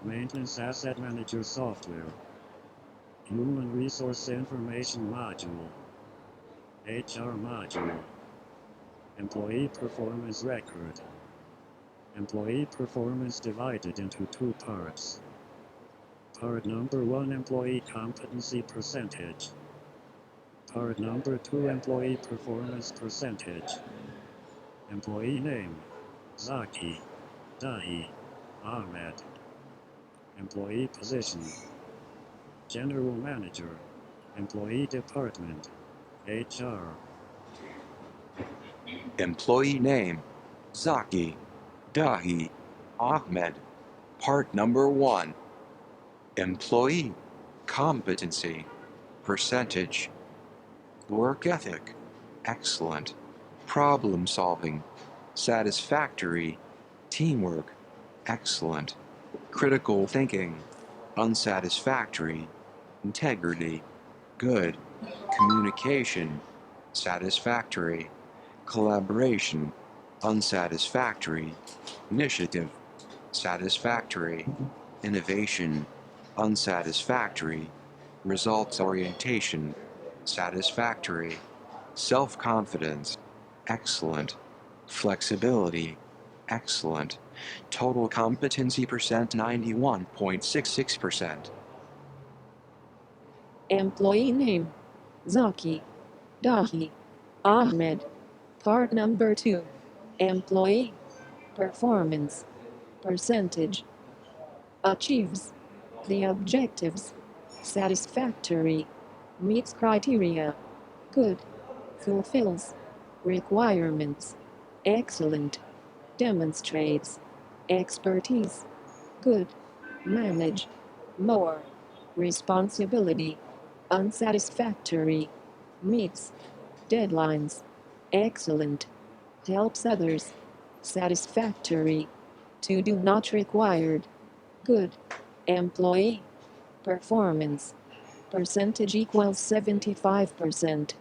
Maintenance Asset Manager software. Human Resource Information module. HR module. Employee Performance Record. Employee performance divided into two parts. Part number 1, Employee Competency Percentage. Part number 2, Employee Performance Percentage. Employee name, Zaki, Dahi, Ahmed. Employee position, General Manager. Employee department, HR. Employee name, Zaki, Dahi, Ahmed. Part number 1. Employee competency percentage. Work ethic, excellent. Problem solving, satisfactory. Teamwork, excellent. Critical thinking, unsatisfactory. Integrity, good. Communication, satisfactory. Collaboration, unsatisfactory. Initiative, satisfactory. Innovation, unsatisfactory. Results orientation, satisfactory. Self-confidence, excellent. Flexibility, excellent. Total competency percent 91.66%. Employee name, Zaki, Dahi, Ahmed. Part number 2. Employee performance percentage. Achieves the objectives. Satisfactory. Meets criteria. Good. Fulfills requirements. Excellent. Demonstrates expertise. Good. Manage more responsibility. Unsatisfactory. Meets deadlines. Excellent. Helps others. Satisfactory. To do not required. Good. Employee performance percentage equals 75%.